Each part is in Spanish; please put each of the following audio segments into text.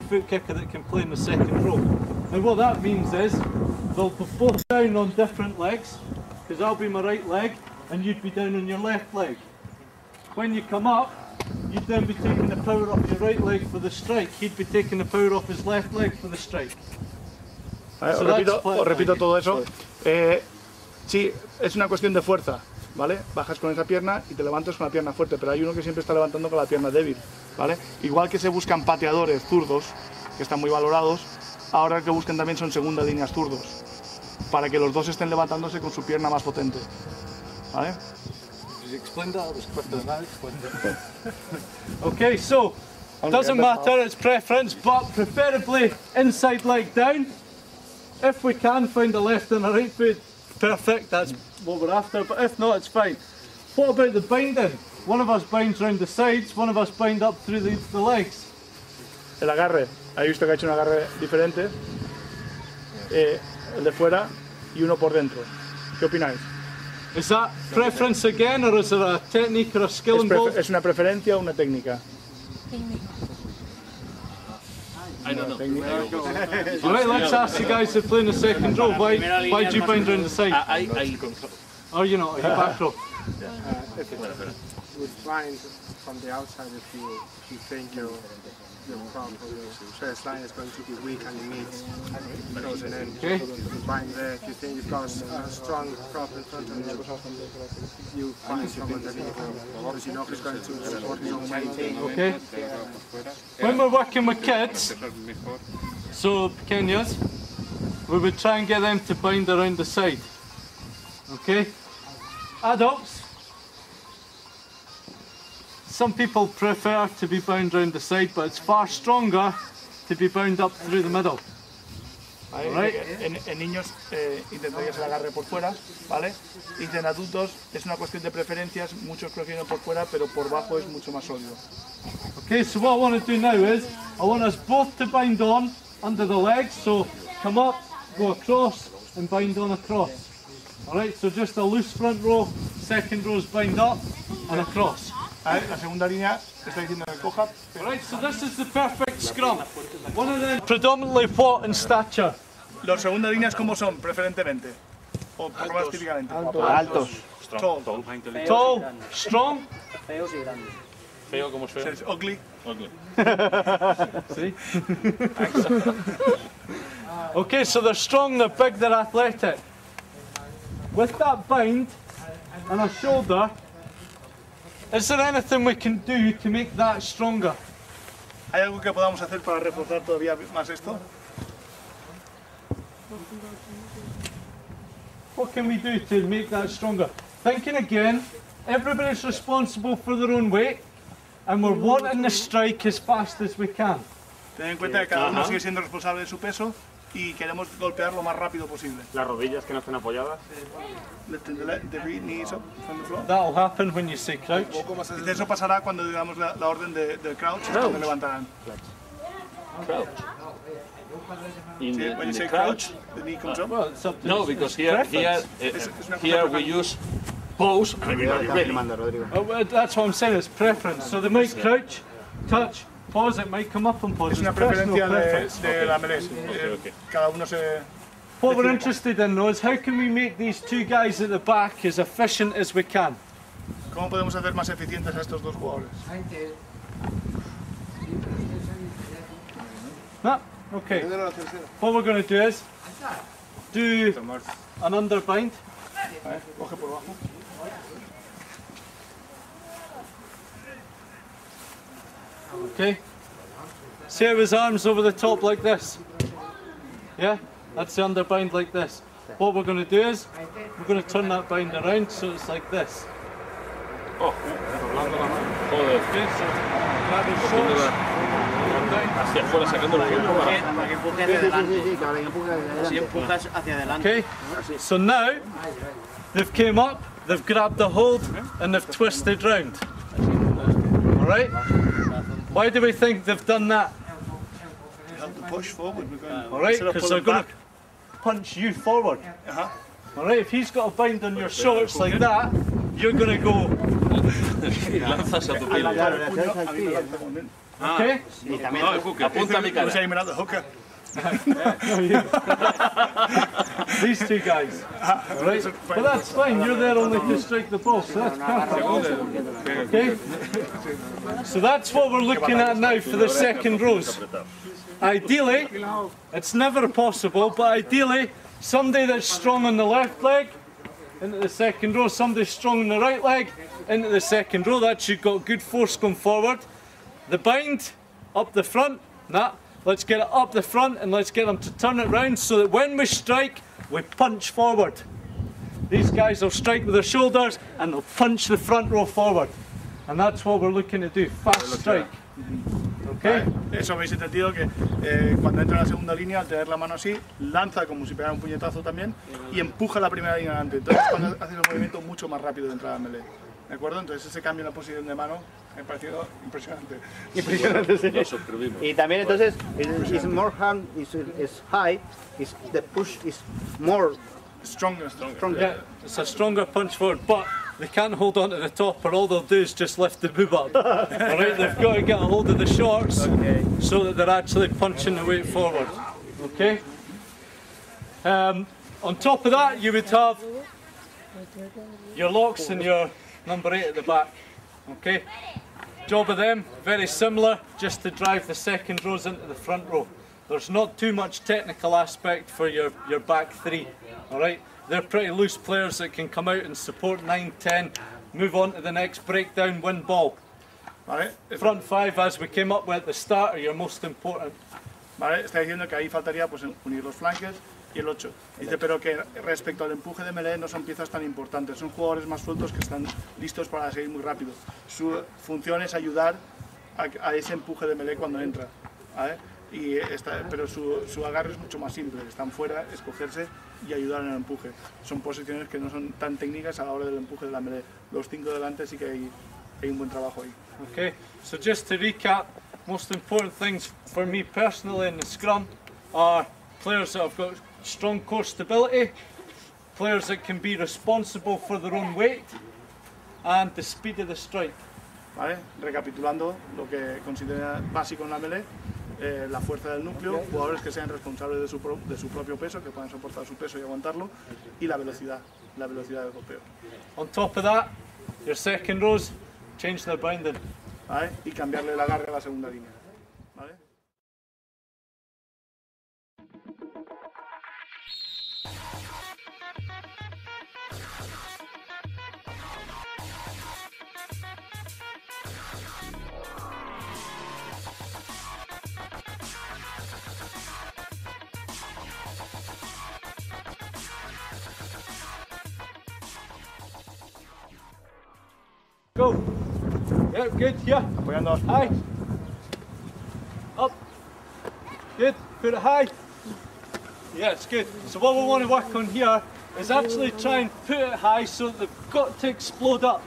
foot kicker that can play in the second row. And what that means is they'll be both down on different legs, because I'll be my right leg and you'd be down on your left leg. When you come up, you'd then be taking the power off your right leg for the strike. He'd be taking the power off his left leg for the strike. Os repito todo eso. Sí, es una cuestión de fuerza, ¿vale? Bajas con esa pierna y te levantas con la pierna fuerte, pero hay uno que siempre está levantando con la pierna débil, ¿vale? Igual que se buscan pateadores zurdos, que están muy valorados, ahora el que buscan también son segundas líneas zurdos, para que los dos estén levantándose con su pierna más potente, ¿vale? Okay, so doesn't matter, it's preference, but preferably inside leg down. If we can find a left and a right foot, perfect, that's what we're after, but if not, it's fine. What about the binding? One of us binds around the sides, one of us bind up through the legs. El agarre, he visto que ha hecho un agarre diferente, el de fuera y uno por dentro. ¿Qué opináis? Is that preference again, or is there a technique or a skill involved? ¿Es una preferencia o una técnica? I don't know. Alright, let's ask the guys that play in the second row. Why do you bind around the side? Oh, you're not, you're back row. You bind from the outside if you think your first line is going to be weak and you need closing in. Okay. You bind there. If you think you've got a strong prop in front of you, you bind from underneath because you know he's going to support his own weight. Okay. When we're working with kids, so pequeños, we would try and get them to bind around the side. Okay. Adults, some people prefer to be bound around the side, but it's far stronger to be bound up through the middle. Right. En niños intentarías el agarre por fuera, ¿vale? Y en adultos es una cuestión de preferencias, muchos prefieren por fuera, pero por bajo es mucho más sólido. Okay, so what I want to do now is, I want us both to bind on under the legs, so come up, go across and bind on across. Alright, so just a loose front row, second row's bind up and across. La segunda línea está diciendo que coja. Alright, so this is the perfect scrum. One of them predominantly what in stature? Los segundas líneas, ¿cómo son preferentemente? O por lo más típicamente. Altos. Tall. Tall, strong. Feos y grandes. Feo como es feo. Es ugly. Ugly. See? Okay, so they're strong, they're big, they're athletic. With that bind and a shoulder, is there anything we can do to make that stronger? ¿Hay algo que podamos hacer para reforzar todavía más esto? What can we do to make that stronger? Thinking again, everybody's responsible for their own weight and we're wanting to strike as fast as we can. Ten en cuenta que cada uno sigue siendo responsable de su peso y queremos golpear lo más rápido posible. Las rodillas que no estén apoyadas. Lifting the knees up from the floor. That'll happen when you say crouch. Y eso pasará cuando digamos la orden de crouch, cuando levantarán. Crouch. When you say crouch, the knee comes up. Well, it's up to No, because here we use pose and everybody ready. well, that's what I'm saying, it's preference. So they might crouch, touch, pause, it might come up and pause. Es una It's personal preferencia preference. de la Mele. Cada uno se... What we're interested in though is how can we make these two guys at the back as efficient as we can? ¿Cómo podemos hacer más eficientes a estos dos jugadores? No? Okay. What we're going to do is do an underbind. Coge por abajo. Okay. See how his arms over the top like this? Yeah? That's the underbind like this. What we're going to do is we're going to turn that bind around so it's like this. Oh, joder. Okay, so grab his shoulders. Hacia afuera sacando la gente. Para que empuje hacia adelante. Si empujas hacia adelante. Okay, so now they've came up, they've grabbed the hold and they've twisted round. Alright? Why do we think they've done that? Help the push forward. Alright, because they're going to punch you forward. Alright, if he's got a bind on your shorts like that, you're going to go. Okay? No, el hooker, apunta a mi cara. These two guys. Right? But that's fine, you're there only to strike the ball, so that's perfect. Okay? So that's what we're looking at now for the second rows. Ideally, it's never possible, but ideally, somebody that's strong on the left leg, into the second row, somebody strong on the right leg, into the second row. That you've got good force going forward. The bind, up the front, let's get it up the front and let's get them to turn it round so that when we strike, we punch forward. These guys will strike with their shoulders and they'll punch the front row forward. And that's what we're looking to do, fast strike. Okay? Eso habéis entendido que cuando entra la segunda línea, al tener la mano así, lanza como si pegara un puñetazo también y empuja la primera línea adelante. Entonces cuando haces el movimiento mucho más rápido de entrada a Mele. ¿De acuerdo? Entonces ese cambio en la posición de mano me ha parecido impresionante. Impresionante, sí. Y también entonces, is more hand, is high, is the push is more stronger. Yeah, it's a stronger punch forward, but they can't hold on to the top or all they'll do is just lift the boob up. Alright, they've got to get a hold of the shorts so that they're actually punching the weight forward. Okay? On top of that, you would have your locks and your number 8 at the back. Okay? Job of them, very similar, just to drive the second rows into the front row. There's not too much technical aspect for your back 3. Alright? They're pretty loose players that can come out and support 9, 10, move on to the next breakdown, win ball. Vale. Front 5, as we came up with at the start, are your most important. Vale, está diciendo que ahí faltaría pues unir los flanques y el 8. Dice, pero que respecto al empuje de Mele no son piezas tan importantes, son jugadores más sueltos que están listos para seguir muy rápido. Su función es ayudar a ese empuje de Mele cuando entra, ¿vale? Pero su agarre es mucho más simple, están fuera, escogerse y ayudar en el empuje. Son posiciones que no son tan técnicas a la hora del empuje de la Mele. Los 5 delante sí que hay un buen trabajo ahí. Okay, so just to recap, most important things for me personally in the scrum are players that have got strong core stability, players that can be responsible for their own weight, and the speed of the strike. Vale, recapitulando lo que considera básico en la Mele, la fuerza del núcleo, jugadores que sean responsables de su propio peso, que puedan soportar su peso y aguantarlo, y la velocidad del golpeo. On top of that, your second rows, change their binding. ¿Vale? Y cambiarle el agarre a la segunda línea. ¿Vale? Go. Yeah, good, yeah. Apoyando. High. Up. Good. Put it high. Yeah, it's good. So what we want to work on here is actually try and put it high so that they've got to explode up.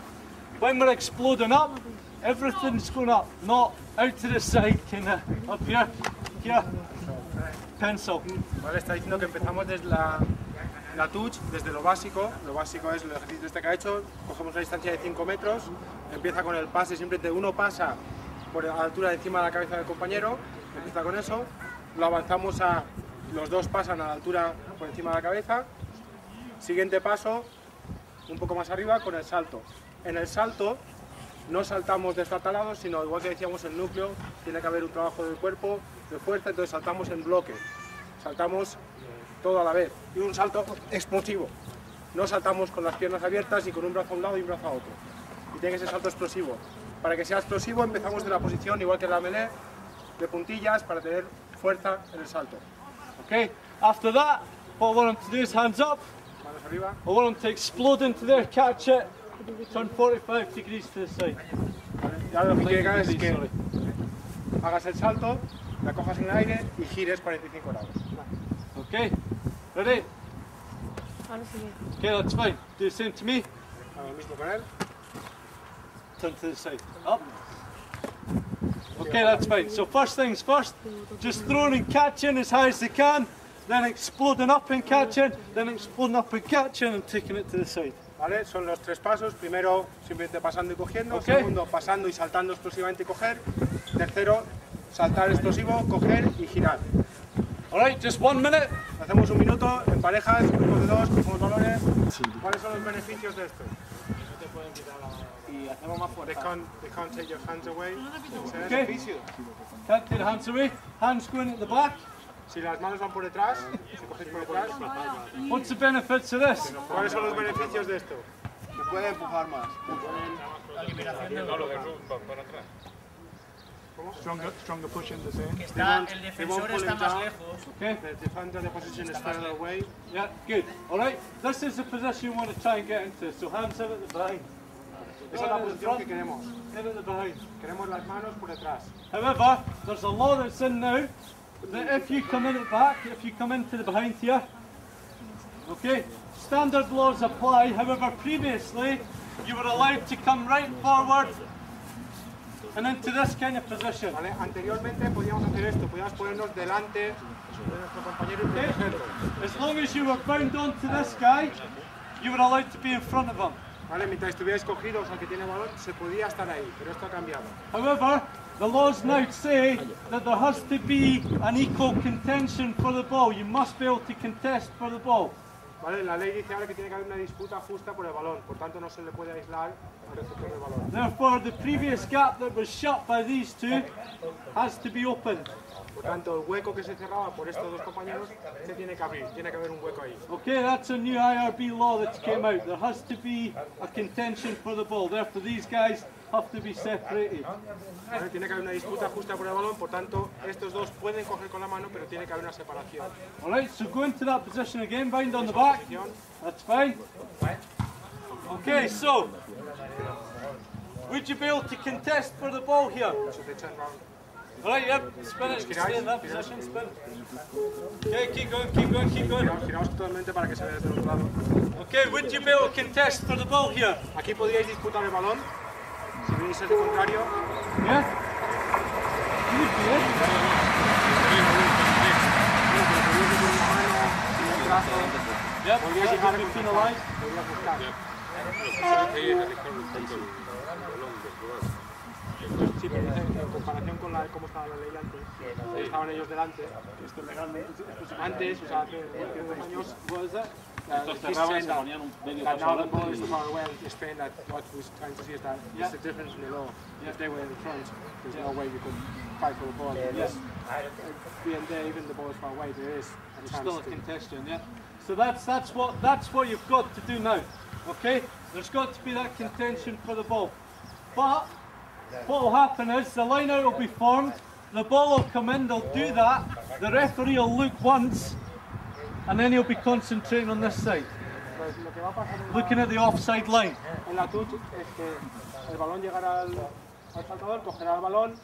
When we're exploding up, everything's going up, not out to the side, kind of up here, here, pencil. Vale, está diciendo que empezamos desde la touch, desde lo básico es el ejercicio este que ha hecho, cogemos una distancia de 5 metros, empieza con el pase, simplemente uno pasa por la altura de encima de la cabeza del compañero, empieza con eso, lo avanzamos a, los dos pasan a la altura por encima de la cabeza, siguiente paso, un poco más arriba con el salto. En el salto no saltamos desfatalados, sino igual que decíamos el núcleo, tiene que haber un trabajo del cuerpo, de fuerza, entonces saltamos en bloque, saltamos todo a la vez, y un salto explosivo. No saltamos con las piernas abiertas y con un brazo a un lado y un brazo a otro. Y tiene que ser salto explosivo. Para que sea explosivo empezamos de la posición, igual que en la Mele, de puntillas para tener fuerza en el salto. Okay, after that, what I want them to do is hands up. Manos arriba. I want them to explode into there, catch it, turn 45 degrees to the side. Vale, ya lo que quiere que es que hagas el salto, la cojas en el aire y gires 45 grados. Okay, ready? Okay, that's fine. Do the same to me. Hago lo mismo con él. Turn to the side. Up. Okay, that's fine. So first things first, just throwing and catching as high as they can, then exploding up and catching, then exploding up and catching and taking it to the side. ¿Vale? Son los 3 pasos. Primero, simplemente pasando y cogiendo. Segundo, pasando y saltando explosivamente y coger. Tercero, saltar explosivo, coger y girar. Alright, just 1 minute. Hacemos 1 minuto en parejas, grupos de 2, cogemos balones. ¿Cuáles son los beneficios de esto? Y hacemos más fuerza. They can't take your hands away. Okay. Can't take the hands away. Hands going at the back. Si las manos van por detrás, si cogéis por detrás. What's the benefits of this? ¿Cuáles son los beneficios de esto? Se puede empujar más. Stronger push in the same. El defensor está más lejos. Okay. The defender position is further away. Yeah, good. Alright, this is the position you want to try and get into. So hands in at the behind. Esa es la posición que queremos. In at the behind. Queremos las manos por detrás. However, there's a law that's in now that if you come in at the back, if you come into the behind here, okay, standard laws apply. However, previously you were allowed to come right forward and into this kind of position. ¿Vale? Anteriormente podíamos hacer esto, podíamos ponernos delante de nuestro compañero y protegerlo. As long as you were bound onto this guy, you were allowed to be in front of him. ¿Vale? Mientras estuvierais cogidos al que tiene balón, se podía estar ahí, pero esto ha cambiado. However, the laws now say that there has to be an equal contention for the ball. You must be able to contest for the ball. ¿Vale? La ley dice ahora que tiene que haber una disputa justa por el balón, por tanto no se le puede aislar al receptor del balón. Therefore, the previous gap that was shut by these two has to be opened. Por tanto, el hueco que se cerraba por estos dos compañeros se tiene que abrir, tiene que haber un hueco ahí. Okay, that's a new IRB law that came out. There has to be a contention for the ball. Therefore, these guys have to be separated. ¿Vale? Tiene que haber una disputa justa por el balón, por tanto, estos dos pueden coger con la mano, pero tiene que haber una separación. Alright, so go into that position again, bind on the back. That's fine. Okay, so, would you be able to contest for the ball here? Alright, yep, spin it, stay in that position, spin. Okay, keep going, keep going, keep going. Giramos totalmente para que se vea desde el otro lado. Okay, would you be able to contest for the ball here? Aquí podríais disputar el balón, si venís al contrario. Yeah? You would be able Yep, podríais llegar a penalized. Podrías buscar. Sí, pero dice en comparación con cómo estaba la ley antes, estaban ellos delante. Esto legalmente, antes, o sea, hace 10 años, Estos cerraban y se ponían un medio paso adelante. Spain, that what was trying to see is that there's a difference in the law. If they were in front, there's no way we could fight for the ball. Yes. Being there, even the ball is far away, there is a chance. Still a contention, yeah? So that's what you've got to do now, okay? There's got to be that contention for the ball. But what will happen is the line out will be formed, the ball will come in, they'll do that, the referee will look once, and then he'll be concentrating on this side, looking at the offside line. En la touch es que el balón llegará al saltador, cogerá el balón,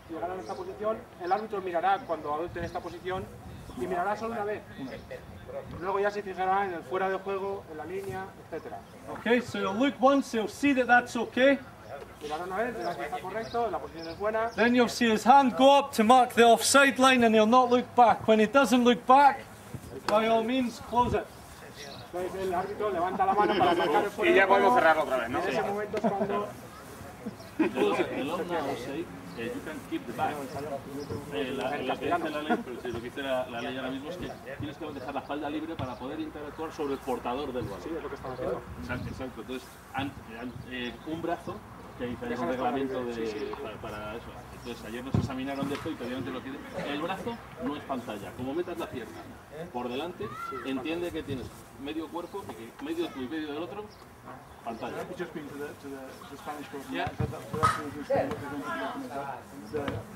llegará en esta posición, el árbitro mirará cuando adopte esta posición y mirará solo una vez. Luego ya se fijará en el fuera de juego, en la línea, etc. Okay, so he'll look once, he'll see that that's okay. Mirará una vez, verá que está correcto, la posición es buena. Then you'll see his hand go up to mark the offside line and he'll not look back. When he doesn't look back, by all means, close it. Entonces el árbitro levanta la mano para marcar el fuera Y de ya juego. podemos cerrarlo otra vez, ¿no? En ese momento es cuando... El law now say you can keep the back. Lo que dice la ley, pero lo que dice la ley ahora mismo es que tienes que dejar la espalda libre para poder interactuar sobre el portador del balón. Sí, es lo que están haciendo. Exacto. Entonces, un brazo, que dice un reglamento para eso. Entonces, ayer nos examinaron de esto y obviamente lo tiene. El brazo no es pantalla. Como metas la pierna por delante, entiende que tienes medio cuerpo, medio tú y medio del otro, pantalla. I've just been to the Spanish course. Yeah. So that's what we say the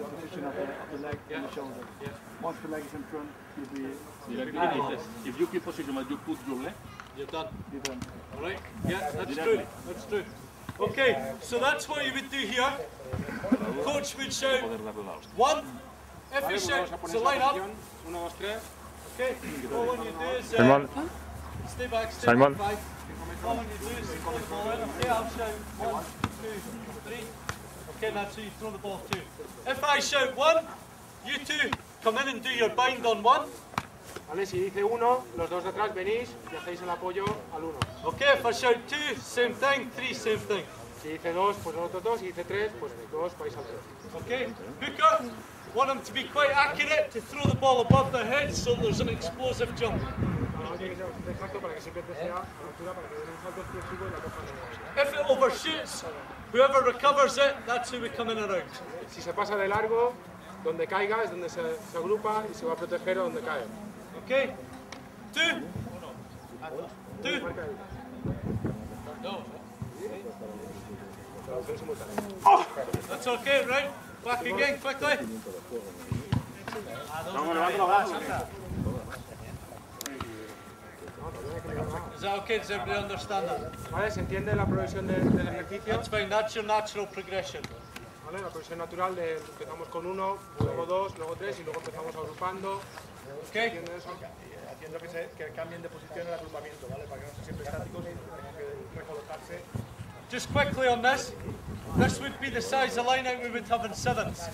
position of the leg and the shoulder. Yeah. Once the leg is in front, you'll be... If you keep position but you put your leg, You're done. You're done. Alright? Yeah, that's true. That's true. Okay, so that's what you would do here. Coach would shout one. If you shout, so line up. 1, 2, 3. Okay, all when you do is stay back, stay Simon. back 5. All when you do is throw the ball in. Okay, I'll shout 1, 2, 3. Okay, that's so you throw the ball 2. If I shout 1, you two come in and do your bind on 1. ¿Vale? Si dice 1, los dos detrás venís y hacéis el apoyo al 1. Okay, if I shout 2, same thing, 3, same thing. Si dice 2, pues los otros 2, si dice 3, pues 2 vais al 3. Okay, hooker, want them to be quite accurate, to throw the ball above their heads so there's an explosive jump. No tiene que ser bastante exacto para que siempre sea a la altura, para que den un salto explosivo y la cojan de If it overshoots, whoever recovers it, that's who we come in around. Si se pasa de largo, donde caiga es donde se agrupa y se va a proteger a donde cae. Okay, 2, 2. Oh, that's okay, right? Back again, quickly. Is that okay? Does everybody understand that? ¿Vale? ¿Se entiende la progresión del ejercicio? That's fine, that's your natural progression. ¿Vale? La progresión natural de empezamos con 1, luego 2, luego 3 y luego empezamos agrupando. Okay. ¿Entiendes eso? Haciendo que cambien de posición en el agrupamiento, ¿vale? Para que no sean siempre estáticos y tengan que recolocarse. Just quickly on this would be the size of lineout we would have in sevens.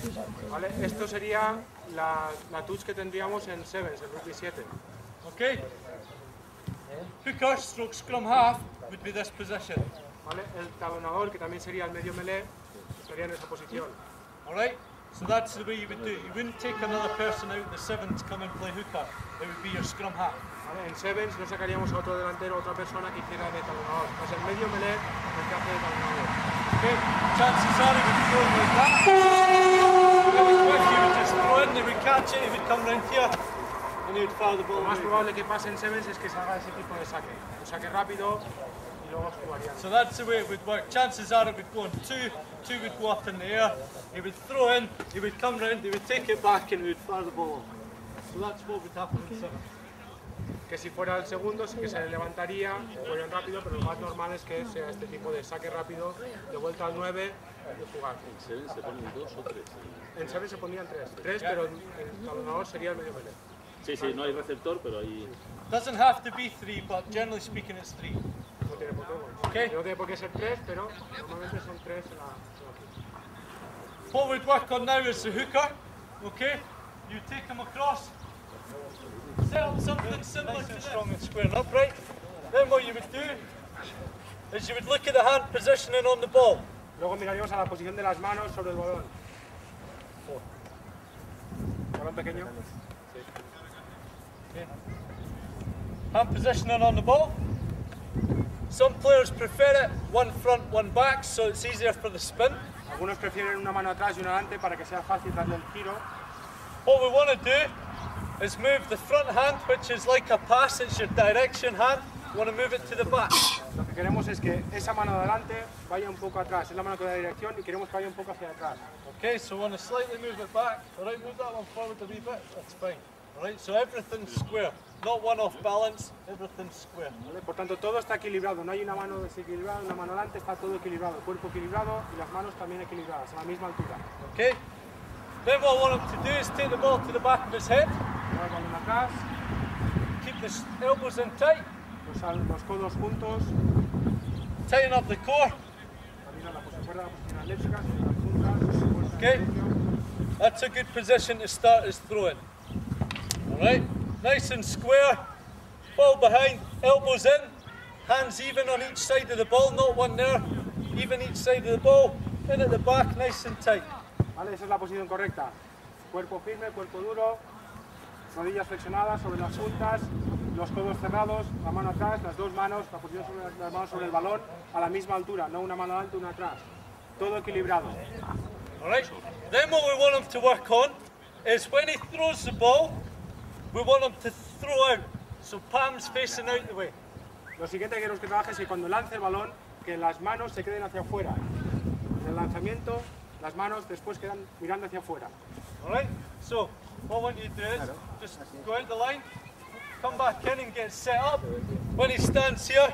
¿Vale? Esto sería la touch que tendríamos en sevens, el Rugby 7. Okay? Hooker stroke scrum half would be this position. ¿Vale? El talonador, que también sería el medio melee, estaría en esa posición. Alright? So that's the way you would do it. You wouldn't take another person out in the sevens to come and play hooker. It would be your scrum half. ¿Vale? En sevens no sacaríamos a otro delantero, a otra persona que hiciera de talonador. Pues el medio melee el que hace de talonador. Okay? Chances are he would throw it like that. Really quick, he would just throw it and he would catch it, he would come round here and he would fire the ball. Lo más away. probable que pase en sevens es que se haga ese tipo de saque. Un saque rápido y luego jugarían. So that's the way it would work. Chances are it would go on 2, 2 would go up in the air, he would throw in, he would come round, he would take it back and he would fire the ball off. So that's what would happen in sevens. Que si fuera el segundo sí que se levantaría, jugarían rápido, pero lo más normal es que sea este tipo de saque rápido, de vuelta al 9 y jugar. ¿En serio se ponen 2 o 3? En sevens se pondrían 3, pero el talonador sería el medio melee. Sí, sí, no hay receptor, pero hay... Doesn't have to be 3, but generally speaking it's 3. No tiene por qué, Okay. no tiene por qué ser 3, pero normalmente son 3 en la What we'd work on now is the hooker, okay? You take him across, set up something similar to strong and squaring up, right? Then what you would do is you would look at the hand positioning on the ball. Luego miraríamos a la posición de las manos sobre el balón. Balón pequeño. Okay. Hand positioning on the ball. Some players prefer it one front, one back, so it's easier for the spin. Algunos prefieren una mano atrás y una adelante para que sea fácil darle el giro. What we want to do is move the front hand, which is like a pass, it's your direction hand. We want to move it to the back. Lo que queremos es que esa mano de adelante vaya un poco atrás, es la mano que da dirección y queremos que vaya un poco hacia atrás. Okay, so we want to slightly move it back. Alright, move that one forward a wee bit, that's fine. Alright, so everything's square. Not one off balance, everything's square. ¿Vale? Por tanto, todo está equilibrado, no hay una mano desequilibrada, una mano adelante, está todo equilibrado, el cuerpo equilibrado y las manos también equilibradas, a la misma altura. Okay? Then what I want him to do is take the ball to the back of his head, Ahora el balón atrás, keep the elbows in tight, los codos juntos, tighten up the core. también la posición atlética, las puntas, Okay? That's a good position to start his throwing. Alright? Nice and square, ball behind, elbows in, hands even on each side of the ball, not one there, even each side of the ball, in at the back, nice and tight. ¿Vale? Esa es la posición correcta. Cuerpo firme, cuerpo duro, rodillas flexionadas sobre las puntas, los codos cerrados, la mano atrás, las dos manos, la posición sobre las manos sobre el balón a la misma altura, no una mano adelante, una atrás. Todo equilibrado. Alright? Then what we want him to work on is when he throws the ball, we want him to throw out, so palms facing out the way. Lo siguiente que queremos que trabaje es que cuando lance el balón, que las manos se queden hacia afuera. En el lanzamiento, las manos después quedan mirando hacia afuera. Alright? So, what I want you to do is just go out the line, come back in and get set up. When he stands here,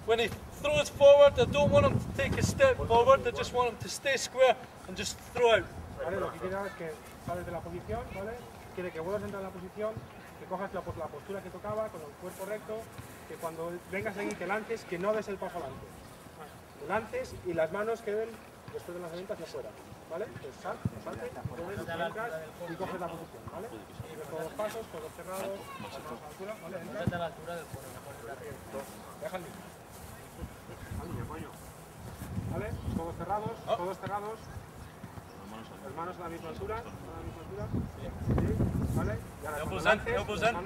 when he throws forward, I don't want him to take a step forward, I just want him to stay square and just throw out. ¿Vale? Lo que quiere es que sales de la posición, ¿vale? Quiere que vuelvas a entrar en la posición, que cojas la postura que tocaba, con el cuerpo recto, que cuando vengas aquí que lances, que no des el paso adelante. Que lances y las manos queden después del lanzamiento hacia afuera, ¿vale? Pues salte, entras y coges la posición, ¿vale? Y recoges 2 pasos, codos cerrados, manos a la altura, ¿vale? Entra. A la altura del polo, Deja el niño. ¿Vale? Codos cerrados, codos cerrados. Las manos a la misma altura, Sí, ¿vale? Y ahora Elbows cuando in, lances,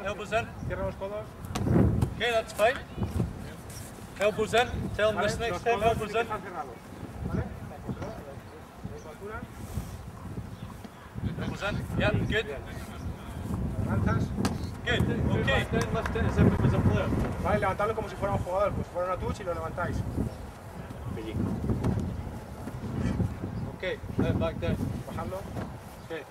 elbows in. cierra los codos. Okay, that's fine. Elbows in. Tell them ¿Vale? this Los next time. codos Elbows tienen in. que estar cerrados. ¿Vale? A la misma altura. Elbows in. Yeah, good. Lanzas. Good. Okay. Then lift it as if it was a player. Vale, levantadlo como si fuera un jugador, pues fuera una touch y lo levantáis. Okay. Then back down. Bajando. Okay.